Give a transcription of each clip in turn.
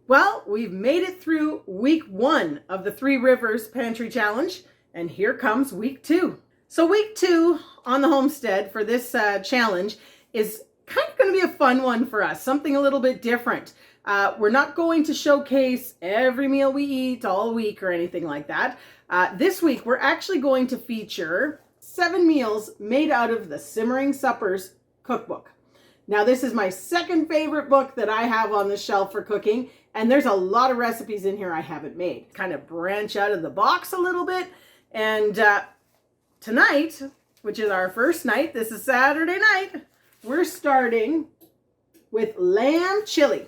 Well, we've made it through week 1 of the Three Rivers Pantry Challenge, and here comes week 2. So week 2 on the homestead for this challenge is kind of going to be a fun one for us, something a little bit different. We're not going to showcase every meal we eat all week or anything like that. This week, we're actually going to feature 7 meals made out of the Simmering Suppers cookbook. Now, this is my second favorite book that I have on the shelf for cooking, and there's a lot of recipes in here I haven't made. Kind of branch out of the box a little bit, and tonight, which is our first night, this is Saturday night, we're starting with lamb chili.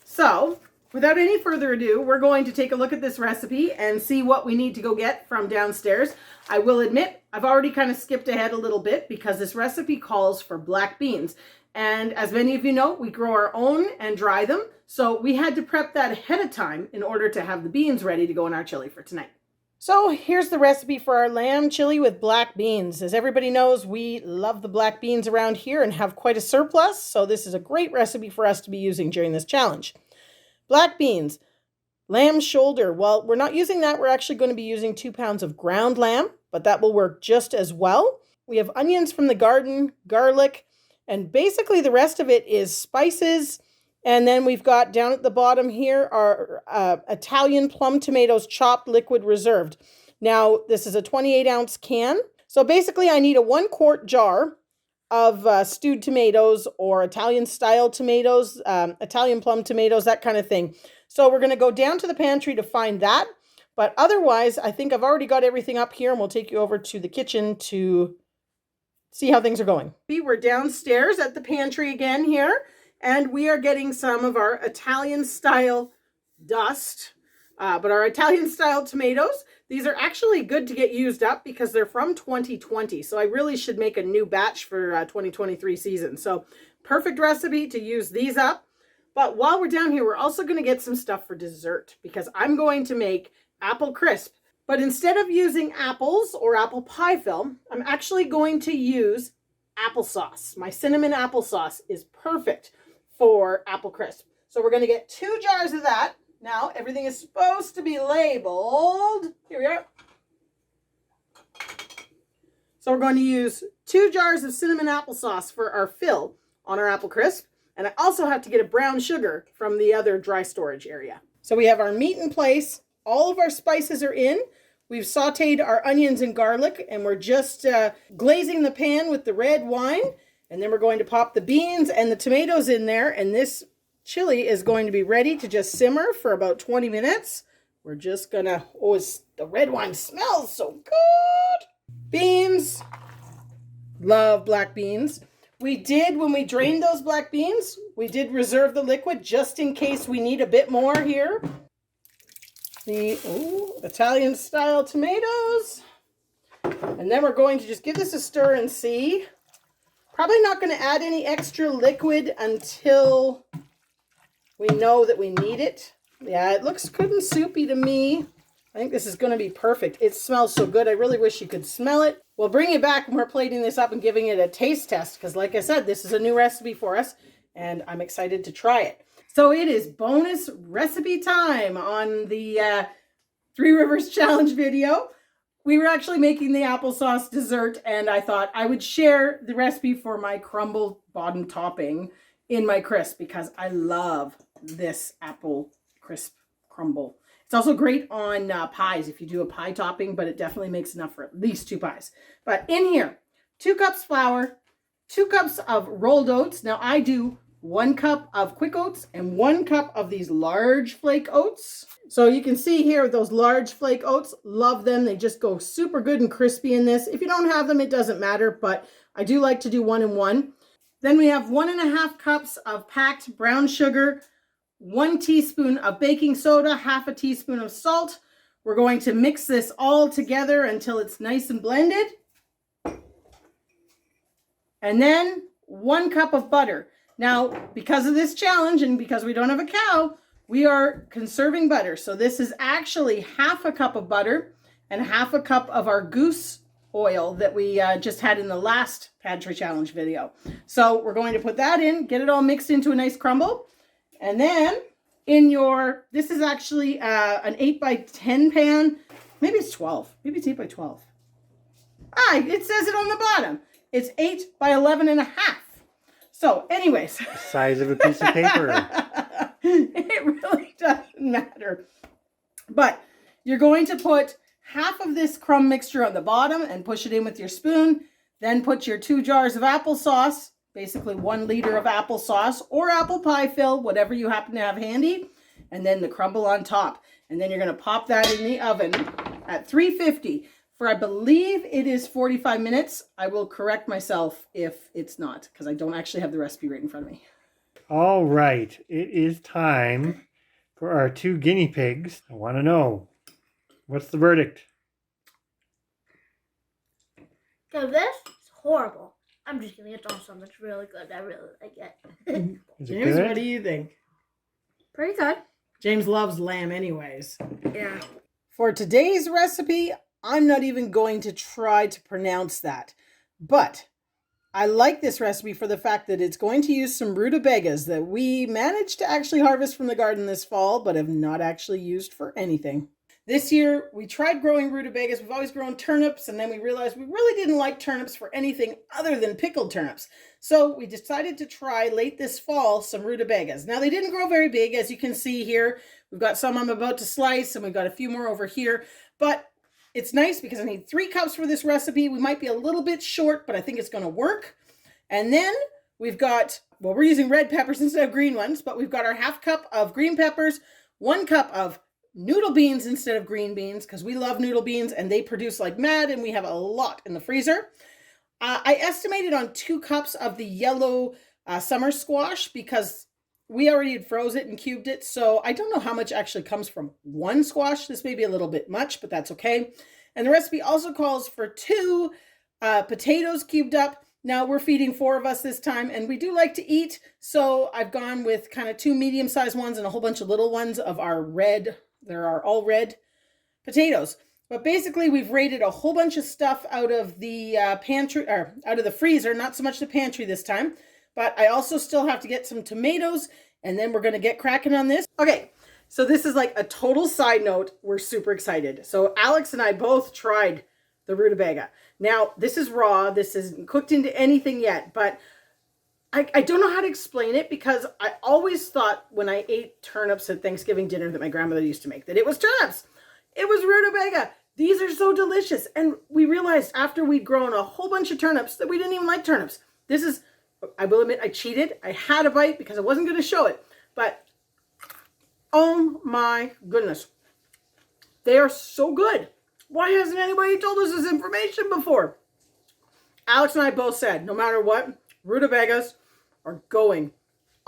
So, without any further ado, we're going to take a look at this recipe and see what we need to go get from downstairs. I will admit, I've already kind of skipped ahead a little bit because this recipe calls for black beans. And as many of you know, we grow our own and dry them. So we had to prep that ahead of time in order to have the beans ready to go in our chili for tonight. So here's the recipe for our lamb chili with black beans. As everybody knows, we love the black beans around here and have quite a surplus. So this is a great recipe for us to be using during this challenge. Black beans, lamb shoulder. Well, we're not using that. We're actually going to be using 2 pounds of ground lamb, but that will work just as well. We have onions from the garden, garlic, and basically the rest of it is spices. And then we've got down at the bottom here our Italian plum tomatoes, chopped, liquid, reserved. Now, this is a 28-ounce can. So basically I need a 1-quart jar of stewed tomatoes or Italian-style tomatoes, Italian plum tomatoes, that kind of thing. So we're going to go down to the pantry to find that. But otherwise, I think I've already got everything up here, and we'll take you over to the kitchen to see how things are going. We're downstairs at the pantry again here, and we are getting some of our Italian-style dust. But our Italian-style tomatoes, these are actually good to get used up because they're from 2020. So I really should make a new batch for 2023 season. So perfect recipe to use these up. But while we're down here, we're also going to get some stuff for dessert because I'm going to make apple crisp. But instead of using apples or apple pie film, I'm actually going to use applesauce. My cinnamon applesauce is perfect for apple crisp. So we're going to get 2 jars of that. Now, everything is supposed to be labeled. Here we are. So we're going to use 2 jars of cinnamon applesauce for our fill on our apple crisp. And I also have to get a brown sugar from the other dry storage area. So we have our meat in place. All of our spices are in. We've sauteed our onions and garlic, and we're just glazing the pan with the red wine. And then we're going to pop the beans and the tomatoes in there. And this chili is going to be ready to just simmer for about 20 minutes. We're just gonna, the red wine smells so good. Beans, love black beans. We did, when we drained those black beans, we did reserve the liquid just in case we need a bit more here. The Italian style tomatoes. And then we're going to just give this a stir and see. Probably not going to add any extra liquid until we know that we need it. Yeah, it looks good and soupy to me. I think this is going to be perfect. It smells so good. I really wish you could smell it. We'll bring it back when we're plating this up and giving it a taste test because, like I said, this is a new recipe for us, and I'm excited to try it. So it is bonus recipe time on the Three Rivers Challenge video. We were actually making the applesauce dessert, and I thought I would share the recipe for my crumble bottom topping in my crisp because I love this apple crisp crumble. It's also great on pies if you do a pie topping, but it definitely makes enough for at least 2 pies. But in here, 2 cups flour, 2 cups of rolled oats. Now I do 1 cup of quick oats and 1 cup of these large flake oats. So you can see here those large flake oats, love them. They just go super good and crispy in this. If you don't have them, it doesn't matter, but I do like to do 1 and 1. Then we have 1.5 cups of packed brown sugar, 1 teaspoon of baking soda, half a teaspoon of salt. We're going to mix this all together until it's nice and blended. And then 1 cup of butter. Now, because of this challenge and because we don't have a cow, we are conserving butter. So this is actually half a cup of butter and half a cup of our goose oil that we just had in the last Pantry Challenge video. So we're going to put that in, get it all mixed into a nice crumble. And then in your, this is actually an 8 by 10 pan. Maybe it's 12. Maybe it's 8 by 12. Ah, it says it on the bottom. It's 8 by 11 and a half. So anyways. The size of a piece of paper. It really doesn't matter. But you're going to put half of this crumb mixture on the bottom and push it in with your spoon. Then put your 2 jars of applesauce, basically 1 liter of applesauce or apple pie fill, whatever you happen to have handy. And then the crumble on top. And then you're going to pop that in the oven at 350 for, I believe it is 45 minutes. I will correct myself if it's not, because I don't actually have the recipe right in front of me. All right, it is time for our 2 guinea pigs. I want to know, what's the verdict? So this is horrible. I'm just kidding. It's awesome. It's really good. I really like it. Is it James, good? what do you think? Pretty good. James loves lamb anyways. Yeah. For today's recipe, I'm not even going to try to pronounce that. But I like this recipe for the fact that it's going to use some rutabagas that we managed to actually harvest from the garden this fall, but have not actually used for anything. This year, we tried growing rutabagas. We've always grown turnips, and then we realized we really didn't like turnips for anything other than pickled turnips. So we decided to try late this fall some rutabagas. Now, they didn't grow very big, as you can see here. We've got some I'm about to slice, and we've got a few more over here. But it's nice because I need 3 cups for this recipe. We might be a little bit short, but I think it's going to work. And then we've got, well, we're using red peppers instead of green ones, but we've got our half cup of green peppers, 1 cup of noodle beans instead of green beans, because we love noodle beans and they produce like mad, and we have a lot in the freezer. I estimated on 2 cups of the yellow summer squash because we already had froze it and cubed it. So I don't know how much actually comes from 1 squash. This may be a little bit much, but that's okay. And the recipe also calls for 2 potatoes cubed up. Now we're feeding 4 of us this time, and we do like to eat. So I've gone with kind of 2 medium-sized ones and a whole bunch of little ones of our red. There are all red potatoes. But basically, we've raided a whole bunch of stuff out of the pantry, or out of the freezer, not so much the pantry this time. But I also still have to get some tomatoes, and then we're going to get cracking on this. Okay, so this is like a total side note. We're super excited. So Alex and I both tried the rutabaga. Now, this is raw. This isn't cooked into anything yet, but I don't know how to explain it, because I always thought when I ate turnips at Thanksgiving dinner that my grandmother used to make that it was turnips. It was rutabaga. These are so delicious. And we realized after we'd grown a whole bunch of turnips that we didn't even like turnips. This is, I will admit, I cheated. I had a bite because I wasn't going to show it. But, oh my goodness. They are so good. Why hasn't anybody told us this information before? Alex and I both said, no matter what, rutabagas are going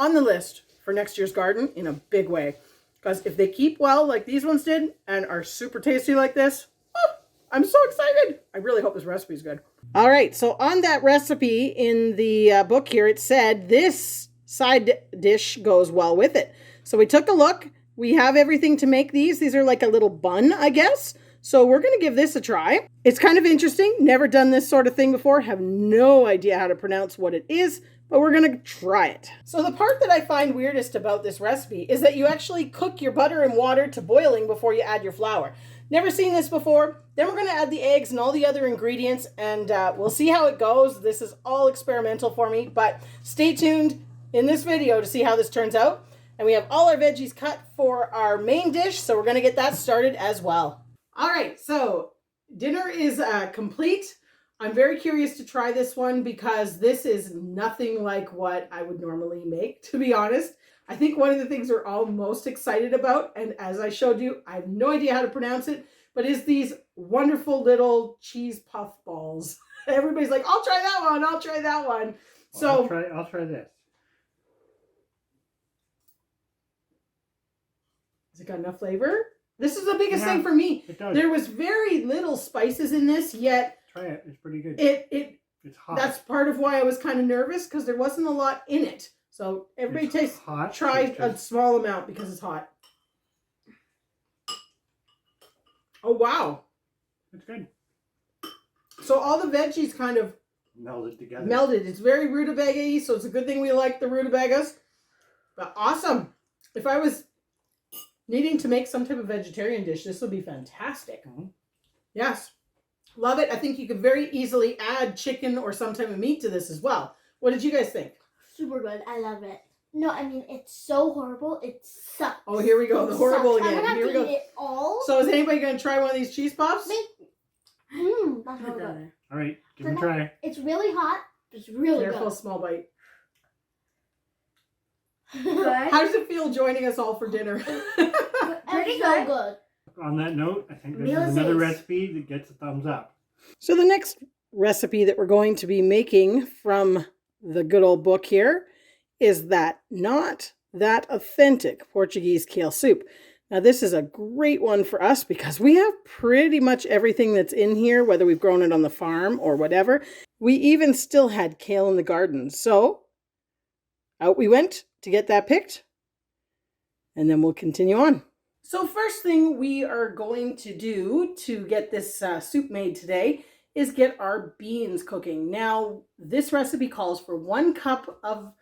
on the list for next year's garden in a big way. Because if they keep well like these ones did and are super tasty like this, oh, I'm so excited. I really hope this recipe is good. All right, so on that recipe in the book here, it said this side dish goes well with it. So we took a look. We have everything to make these. These are like a little bun, I guess. So we're going to give this a try. It's kind of interesting. Never done this sort of thing before. Have no idea how to pronounce what it is, but we're going to try it. So the part that I find weirdest about this recipe is that you actually cook your butter and water to boiling before you add your flour. Never seen this before. Then we're going to add the eggs and all the other ingredients, and we'll see how it goes. This is all experimental for me, but stay tuned in this video to see how this turns out. And we have all our veggies cut for our main dish, so we're going to get that started as well. All right, so dinner is complete. I'm very curious to try this one because this is nothing like what I would normally make, to be honest. I think one of the things we're all most excited about, and as I showed you, I have no idea how to pronounce it, but is these wonderful little cheese puff balls. Everybody's like, I'll try that one, I'll try that one. Well, I'll try this. Has it got enough flavor? This is the biggest thing for me. It does. There was very little spices in this, yet Try it. It's pretty good. It's hot. That's part of why I was kind of nervous, because there wasn't a lot in it. So everybody try a small amount because it's hot. Oh, wow. It's good. So all the veggies kind of Melded together. Melded. It's very rutabaga-y, so it's a good thing we like the rutabagas. But awesome. If I was Needing to make some type of vegetarian dish, this would be fantastic. Mhm. Yes. Love it. I think you could very easily add chicken or some type of meat to this as well. What did you guys think? Super good. I love it. No, I mean, it's so horrible. It sucks. Oh, here we go. The horrible I'm again. gonna have Here we to go. eat it all. So is anybody going to try one of these cheese puffs? Me. That's really good. All right, give it a try. It's really hot. It's really Careful, small bite. good. How does it feel joining us all for dinner? Pretty so good. On that note, I think this Meal is another says- recipe that gets a thumbs up. So the next recipe that we're going to be making from the good old book here is that not that authentic Portuguese kale soup. Now this is a great one for us because we have pretty much everything that's in here, whether we've grown it on the farm or whatever. We even still had kale in the garden. So out we went to get that picked, and then we'll continue on. So first thing we are going to do to get this soup made today is get our beans cooking. Now, this recipe calls for 1 cup of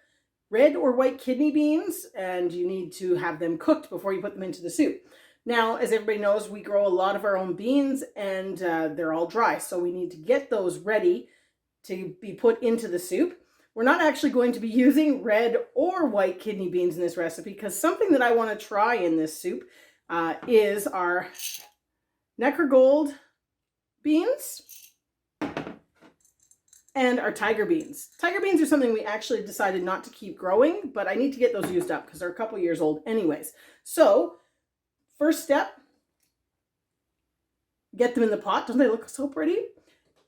red or white kidney beans, and you need to have them cooked before you put them into the soup. Now, as everybody knows, we grow a lot of our own beans, and they're all dry, so we need to get those ready to be put into the soup. We're not actually going to be using red or white kidney beans in this recipe because something that I want to try in this soup is our Necker Gold beans and our tiger beans. Tiger beans are something we actually decided not to keep growing, but I need to get those used up because they're a couple years old anyways. So, first step, get them in the pot. Don't they look so pretty?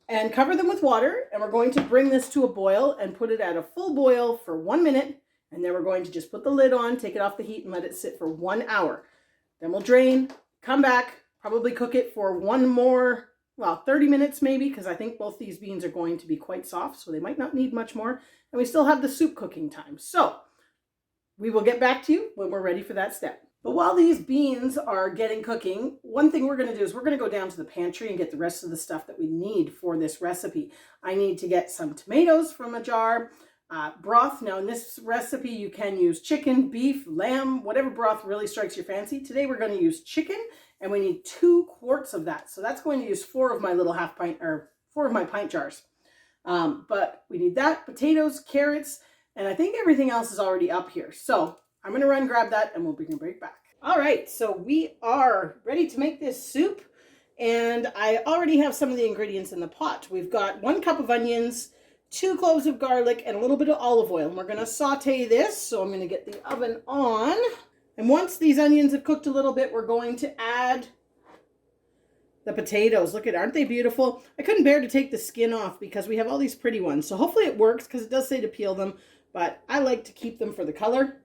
And cover them with water, and we're going to bring this to a boil and put it at a full boil for 1 minute, and then we're going to just put the lid on, take it off the heat, and let it sit for 1 hour. Then we'll drain, come back, probably cook it for 30 minutes maybe, because I think both these beans are going to be quite soft, so they might not need much more, and we still have the soup cooking time. So we will get back to you when we're ready for that step. But while these beans are getting cooking, one thing we're going to do is we're going to go down to the pantry and get the rest of the stuff that we need for this recipe. I need to get some tomatoes from a jar, broth. Now in this recipe you can use chicken, beef, lamb, whatever broth really strikes your fancy. Today we're going to use chicken, and we need 2 quarts of that. So that's going to use 4 of my little 4 of my pint jars. But we need that, potatoes, carrots, and I think everything else is already up here. So I'm going to run grab that, and we'll bring it right back. All right, so we are ready to make this soup, and I already have some of the ingredients in the pot. We've got 1 cup of onions, 2 cloves of garlic, and a little bit of olive oil. And we're going to saute this, so I'm going to get the oven on. And once these onions have cooked a little bit, we're going to add the potatoes. Look at, aren't they beautiful? I couldn't bear to take the skin off because we have all these pretty ones. So hopefully it works because it does say to peel them, but I like to keep them for the color.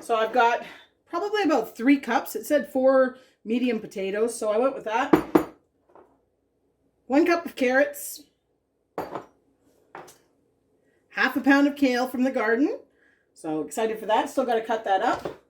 So I've got probably about 3 cups. It said 4 medium potatoes, so I went with that. 1 cup of carrots. Half a pound of kale from the garden. So excited for that. Still got to cut that up.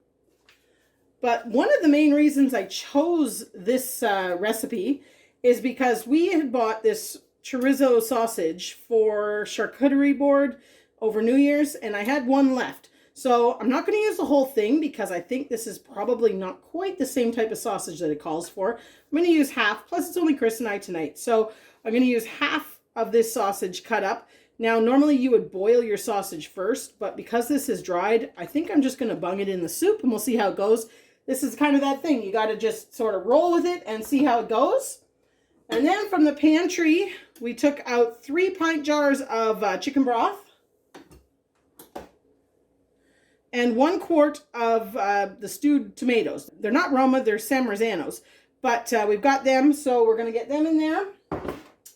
But one of the main reasons I chose this recipe is because we had bought this chorizo sausage for charcuterie board over New Year's, and I had 1 left. So I'm not going to use the whole thing because I think this is probably not quite the same type of sausage that it calls for. I'm going to use half, plus it's only Chris and I tonight. So I'm going to use half of this sausage cut up. Now, normally you would boil your sausage first, but because this is dried, I think I'm just going to bung it in the soup and we'll see how it goes. This is kind of that thing. You got to just sort of roll with it and see how it goes. And then from the pantry, we took out 3 pint jars of chicken broth. And 1 quart of the stewed tomatoes. They're not Roma, they're San Marzanos. But we've got them, so we're going to get them in there.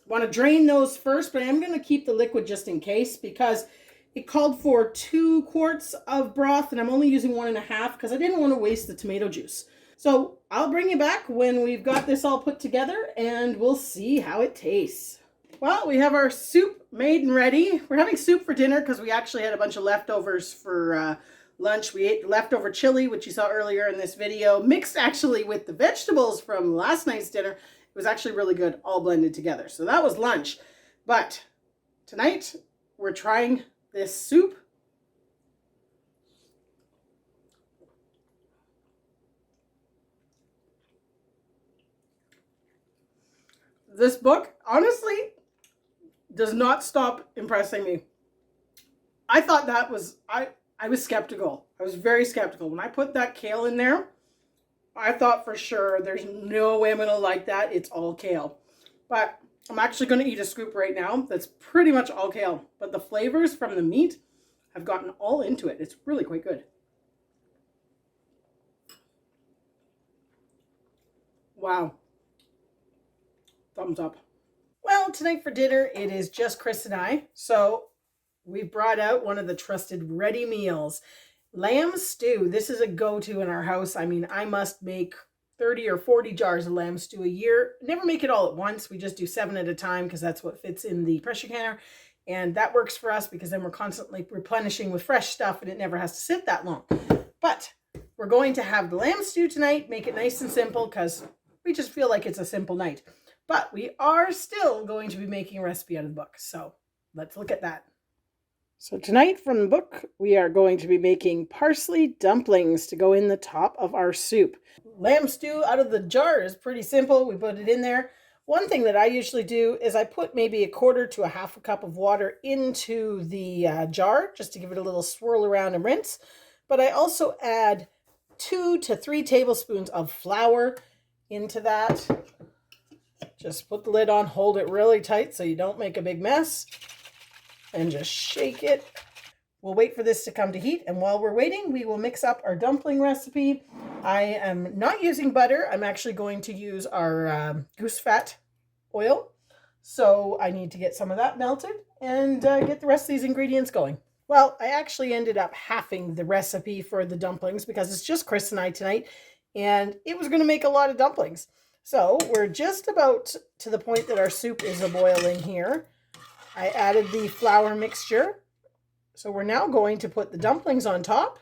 Want to drain those first, but I'm going to keep the liquid just in case because it called for 2 quarts of broth, and I'm only using 1.5 because I didn't want to waste the tomato juice. So I'll bring you back when we've got this all put together, and we'll see how it tastes. Well, we have our soup made and ready. We're having soup for dinner because we actually had a bunch of leftovers for lunch. We ate leftover chili, which you saw earlier in this video, mixed actually with the vegetables from last night's dinner. It was actually really good, all blended together. So that was lunch. But tonight, we're trying this soup. this book, honestly, does not stop impressing me. I thought that was, I was skeptical. I was very skeptical. When I put that kale in there, I thought for sure there's no way I'm going to like that. It's all kale. But I'm actually going to eat a scoop right now that's pretty much all kale. But the flavors from the meat have gotten all into it. It's really quite good. Wow. Thumbs up. Well, tonight for dinner, it is just Chris and I. So we brought out one of the trusted ready meals. Lamb stew. This is a go-to in our house. I mean, I must make 30 or 40 jars of lamb stew a year. Never make it all at once. We just do 7 at a time because that's what fits in the pressure canner. And that works for us because then we're constantly replenishing with fresh stuff and it never has to sit that long. But we're going to have the lamb stew tonight, make it nice and simple because we just feel like it's a simple night. But we are still going to be making a recipe out of the book. So let's look at that. So tonight from the book, we are going to be making parsley dumplings to go in the top of our soup. Lamb stew out of the jar is pretty simple. We put it in there. One thing that I usually do is I put maybe a quarter to a half a cup of water into the jar just to give it a little swirl around and rinse. But I also add 2 to 3 tablespoons of flour into that. Just put the lid on, hold it really tight so you don't make a big mess. And just shake it. We'll wait for this to come to heat, and while we're waiting, we will mix up our dumpling recipe. I am not using butter. I'm actually going to use our goose fat oil. So I need to get some of that melted and get the rest of these ingredients going. Well, I actually ended up halving the recipe for the dumplings because it's just Chris and I tonight, and it was going to make a lot of dumplings. So we're just about to the point that our soup is a-boiling here. I added the flour mixture. So we're now going to put the dumplings on top.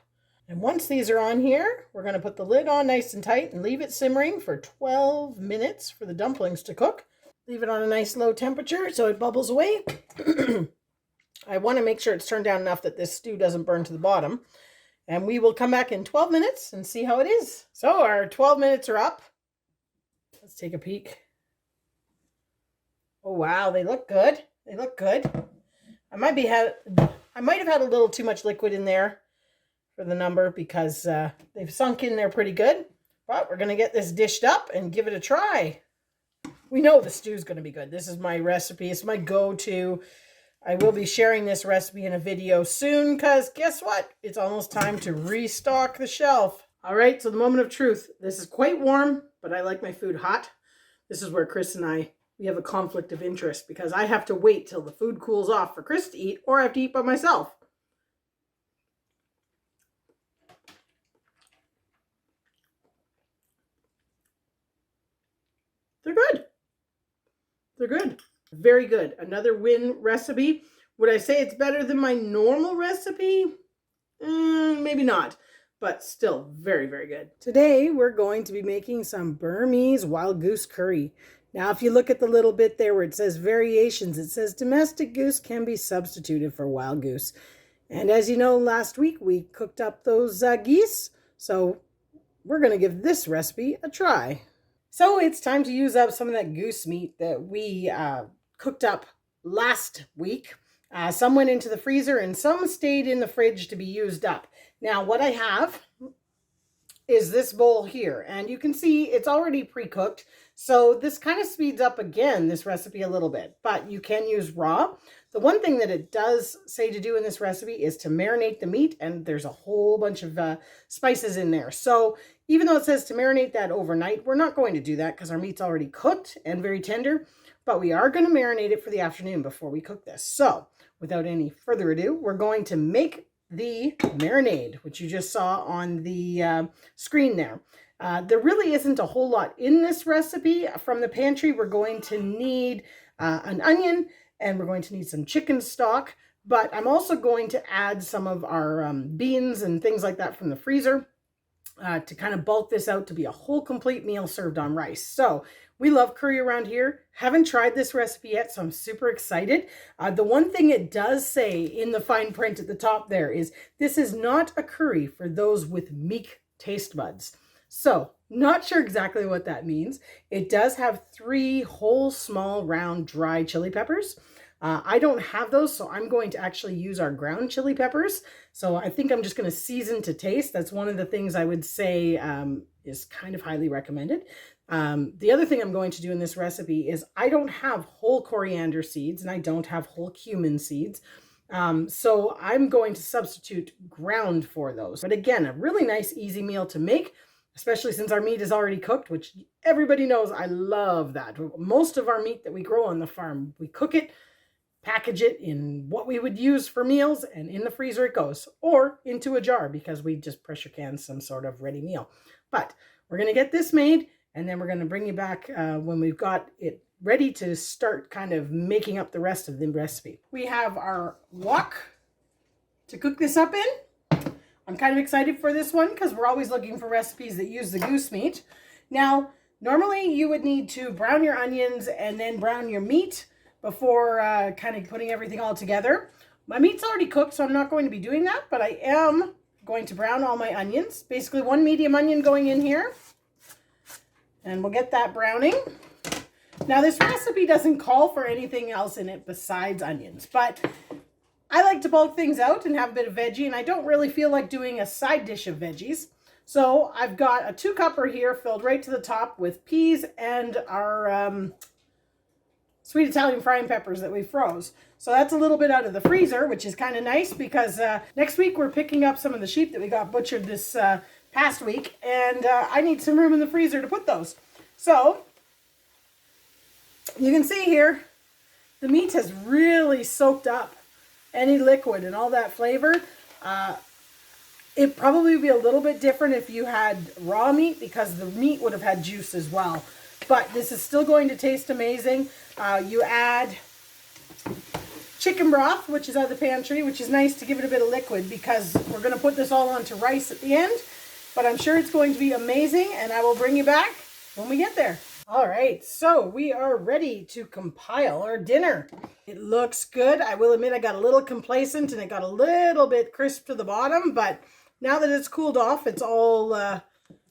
And once these are on here, we're going to put the lid on nice and tight and leave it simmering for 12 minutes for the dumplings to cook. Leave it on a nice low temperature so it bubbles away. I want to make sure it's turned down enough that this stew doesn't burn to the bottom. And we will come back in 12 minutes and see how it is. So our 12 minutes are up. Let's take a peek. Oh, wow, they look good. They look good. I might have had a little too much liquid in there for the number because they've sunk in there pretty good. But we're going to get this dished up and give it a try. We know the stew's going to be good. This is my recipe. It's my go-to. I will be sharing this recipe in a video soon because guess what? It's almost time to restock the shelf. All right, so the moment of truth. This is quite warm, but I like my food hot. This is where Chris and I, we have a conflict of interest because I have to wait till the food cools off for Chris to eat, or I have to eat by myself. They're good. They're good. Very good. Another win recipe. Would I say it's better than my normal recipe? Maybe not, but still very, very good. Today, we're going to be making some Burmese wild goose curry. Now, if you look at the little bit there where it says variations, it says domestic goose can be substituted for wild goose. And as you know, last week we cooked up those geese. So we're going to give this recipe a try. So it's time to use up some of that goose meat that we cooked up last week. Some went into the freezer and some stayed in the fridge to be used up. Now, what I have is this bowl here, and you can see it's already pre-cooked. So this kind of speeds up again this recipe a little bit, but you can use raw. The one thing that it does say to do in this recipe is to marinate the meat, and there's a whole bunch of spices in there. So even though it says to marinate that overnight, we're not going to do that because our meat's already cooked and very tender, but we are going to marinate it for the afternoon before we cook this. So without any further ado, we're going to make the marinade, which you just saw on the screen there. There really isn't a whole lot in this recipe from the pantry. We're going to need an onion, and we're going to need some chicken stock, but I'm also going to add some of our beans and things like that from the freezer to kind of bulk this out to be a whole complete meal served on rice. So we love curry around here. Haven't tried this recipe yet, so I'm super excited. The one thing it does say in the fine print at the top there is this is not a curry for those with meek taste buds. So, not sure exactly what that means. It does have 3 whole, small, round, dry chili peppers. I don't have those, so I'm going to actually use our ground chili peppers. So I think I'm just going to season to taste. That's one of the things I would say is kind of highly recommended. The other thing I'm going to do in this recipe is I don't have whole coriander seeds and I don't have whole cumin seeds. So I'm going to substitute ground for those. But again, a really nice, easy meal to make, especially since our meat is already cooked, which everybody knows I love that. Most of our meat that we grow on the farm, we cook it, package it in what we would use for meals, and in the freezer it goes, or into a jar because we just pressure can some sort of ready meal. But we're going to get this made, and then we're going to bring you back when we've got it ready to start kind of making up the rest of the recipe. We have our wok to cook this up in. I'm kind of excited for this one because we're always looking for recipes that use the goose meat. Now, normally you would need to brown your onions and then brown your meat before kind of putting everything all together. My meat's already cooked, so I'm not going to be doing that, but I am going to brown all my onions. Basically 1 medium onion going in here. And we'll get that browning. Now this recipe doesn't call for anything else in it besides onions, but I like to bulk things out and have a bit of veggie, and I don't really feel like doing a side dish of veggies. So I've got a 2-cupper here filled right to the top with peas and our sweet Italian frying peppers that we froze. So that's a little bit out of the freezer, which is kind of nice because next week we're picking up some of the sheep that we got butchered this past week, and I need some room in the freezer to put those. So you can see here the meat has really soaked up any liquid and all that flavor. It probably would be a little bit different if you had raw meat because the meat would have had juice as well. But this is still going to taste amazing. You add chicken broth, which is out of the pantry, which is nice to give it a bit of liquid because we're going to put this all onto rice at the end. But I'm sure it's going to be amazing, and I will bring you back when we get there. All right, so we are ready to compile our dinner. It looks good. I will admit I got a little complacent and it got a little bit crisp to the bottom, but now that it's cooled off, it's all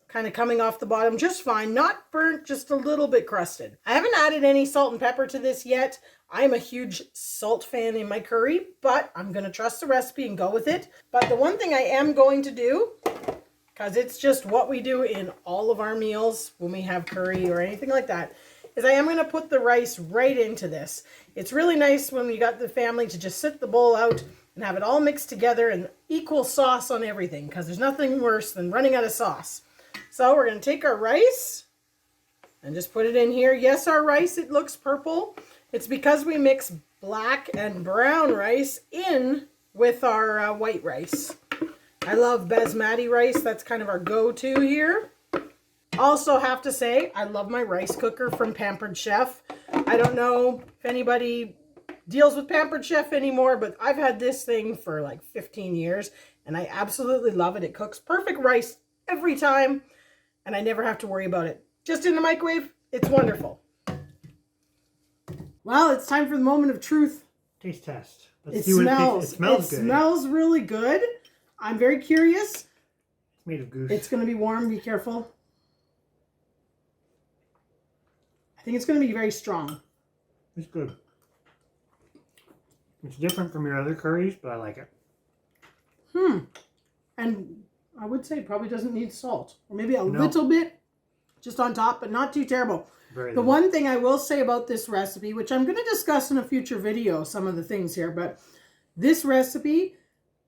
kind of coming off the bottom just fine. Not burnt, just a little bit crusted. I haven't added any salt and pepper to this yet. I'm a huge salt fan in my curry, but I'm going to trust the recipe and go with it. But the one thing I am going to do, because it's just what we do in all of our meals when we have curry or anything like that, is I am going to put the rice right into this. It's really nice when we got the family to just sit the bowl out and have it all mixed together and equal sauce on everything, because there's nothing worse than running out of sauce. So we're going to take our rice and just put it in here. Yes, our rice, it looks purple. It's because we mix black and brown rice in with our white rice. I love basmati rice. That's kind of our go-to here. Also have to say, I love my rice cooker from Pampered Chef. I don't know if anybody deals with Pampered Chef anymore, but I've had this thing for like 15 years and I absolutely love it. It cooks perfect rice every time and I never have to worry about it. Just in the microwave, it's wonderful. Well, it's time for the moment of truth. Taste test. It smells. It smells good. It smells really good. I'm very curious. It's made of goose. It's going to be warm. Be careful. I think it's going to be very strong. It's good. It's different from your other curries, but I like it. And I would say it probably doesn't need salt. Or maybe a little bit just on top, but not too terrible. The one thing I will say about this recipe, which I'm going to discuss in a future video, some of the things here, but this recipe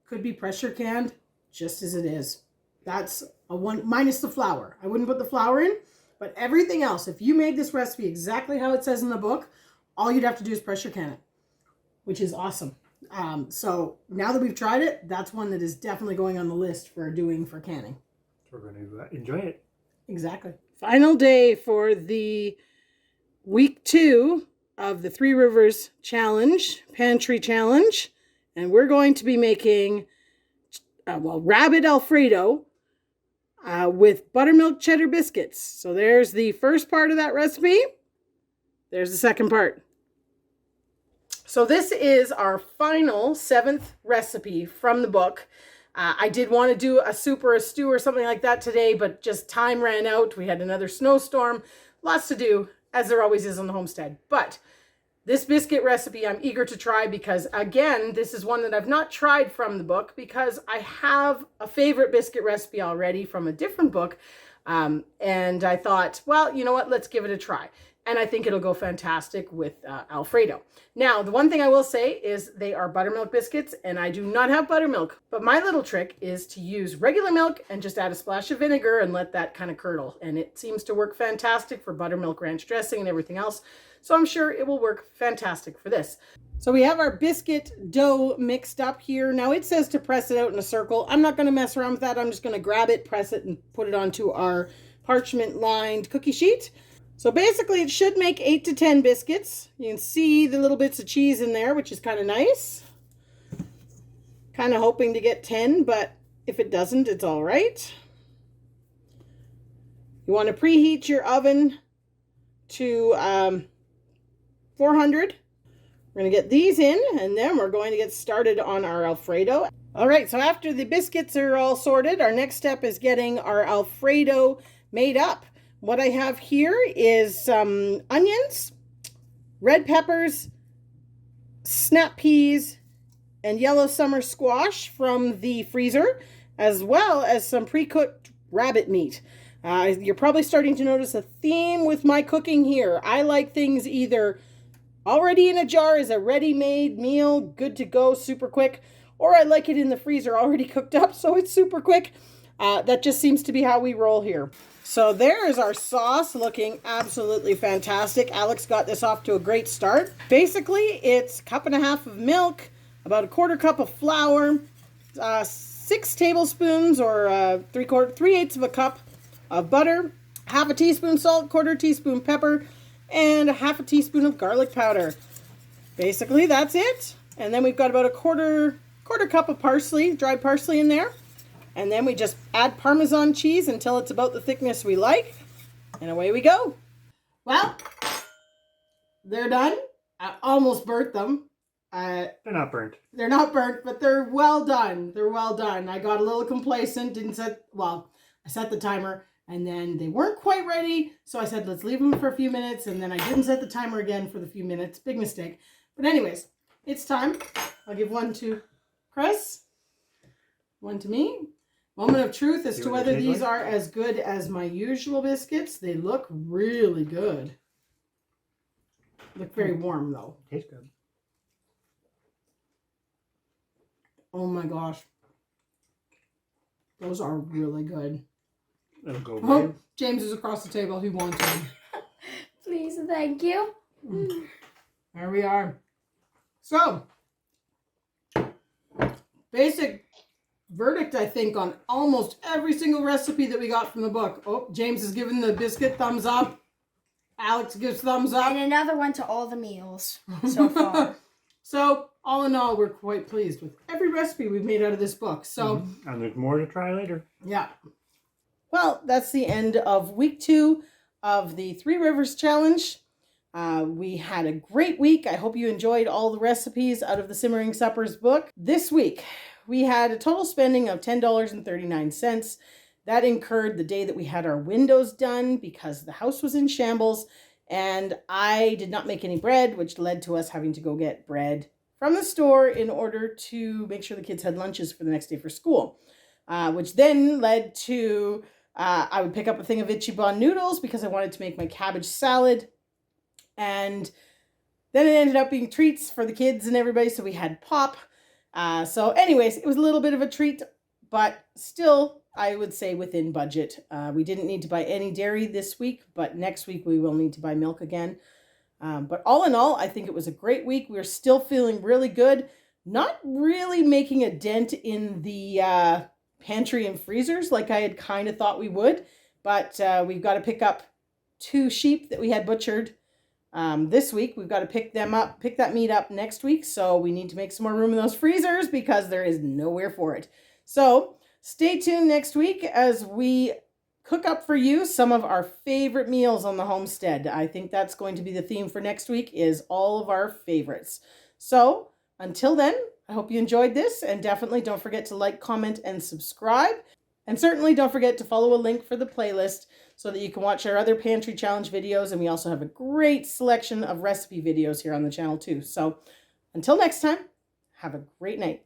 could be pressure canned just as it is. That's a one, minus the flour. I wouldn't put the flour in, but everything else, if you made this recipe exactly how it says in the book, all you'd have to do is pressure can it, which is awesome. So now that we've tried it, that's one that is definitely going on the list for doing for canning. We're going to enjoy it. Exactly. Final day for the week 2 of the Three Rivers Challenge, Pantry Challenge. And we're going to be making, rabbit Alfredo with buttermilk cheddar biscuits. So there's the first part of that recipe. There's the second part. So this is our final 7th recipe from the book. I did want to do a soup or a stew or something like that today, but just time ran out. We had another snowstorm. Lots to do, as there always is on the homestead. But this biscuit recipe I'm eager to try because, again, this is one that I've not tried from the book because I have a favorite biscuit recipe already from a different book. And I thought, well, you know what? Let's give it a try. And I think it'll go fantastic with Alfredo. Now, the one thing I will say is they are buttermilk biscuits, and I do not have buttermilk. But my little trick is to use regular milk and just add a splash of vinegar and let that kind of curdle. And it seems to work fantastic for buttermilk ranch dressing and everything else. So I'm sure it will work fantastic for this. So we have our biscuit dough mixed up here. Now it says to press it out in a circle. I'm not going to mess around with that. I'm just going to grab it, press it, and put it onto our parchment lined cookie sheet. So basically it should make 8 to 10 biscuits. You can see the little bits of cheese in there, which is kind of nice. Kind of hoping to get 10, but if it doesn't, it's all right. You want to preheat your oven to 400. We're going to get these in, and then we're going to get started on our Alfredo. All right, so after the biscuits are all sorted, our next step is getting our Alfredo made up. What I have here is some onions, red peppers, snap peas, and yellow summer squash from the freezer, as well as some pre-cooked rabbit meat. You're probably starting to notice a theme with my cooking here. I like things either already in a jar as a ready-made meal, good to go, super quick, or I like it in the freezer already cooked up, so it's super quick. That just seems to be how we roll here. So there is our sauce looking absolutely fantastic. Alex got this off to a great start. Basically, it's 1.5 cups of milk, about 1/4 cup of flour, 6 tablespoons or 3/8 of a cup of butter, 1/2 teaspoon salt, 1/4 teaspoon pepper, and 1/2 teaspoon of garlic powder. Basically, that's it. And then we've got about 1/4 cup of parsley, dried parsley in there. And then we just add Parmesan cheese until it's about the thickness we like. And away we go. Well, they're done. I almost burnt them. They're not burnt. They're not burnt, but they're well done. They're well done. I got a little complacent, I set the timer, and then they weren't quite ready. So I said, let's leave them for a few minutes. And then I didn't set the timer again for the few minutes. Big mistake. But anyways, it's time. I'll give one to Chris, one to me. Moment of truth as to whether these are as good as my usual biscuits. They look really good. Look very warm though. Tastes good. Oh my gosh. Those are really good. That'll go Oh, right. James is across the table. He wants one. Please, thank you. There we are. So, basic verdict, I think, on almost every single recipe that we got from the book. Oh, James is giving the biscuit thumbs up. Alex gives thumbs up. And another one to all the meals so far. So, all in all, we're quite pleased with every recipe we've made out of this book. So, And there's more to try later. yeah. Well, that's the end of week 2 of the Three Rivers Challenge. We had a great week. I hope you enjoyed all the recipes out of the Simmering Suppers book. This week, we had a total spending of $10.39. That incurred the day that we had our windows done because the house was in shambles and I did not make any bread, which led to us having to go get bread from the store in order to make sure the kids had lunches for the next day for school, which then led to I would pick up a thing of Ichiban noodles because I wanted to make my cabbage salad. And then it ended up being treats for the kids and everybody. So we had pop. So anyways, it was a little bit of a treat, but still, I would say within budget. We didn't need to buy any dairy this week, but next week we will need to buy milk again. But all in all, I think it was a great week. We're still feeling really good. Not really making a dent in the pantry and freezers like I had kind of thought we would. But we've got to pick up 2 sheep that we had butchered this week. We've got to pick that meat up next week. So we need to make some more room in those freezers because there is nowhere for it. So stay tuned next week as we cook up for you some of our favorite meals on the homestead. I think that's going to be the theme for next week is all of our favorites. So until then, I hope you enjoyed this, and definitely don't forget to like, comment, and subscribe. And certainly don't forget to follow a link for the playlist so that you can watch our other pantry challenge videos. And we also have a great selection of recipe videos here on the channel too. So until next time, have a great night.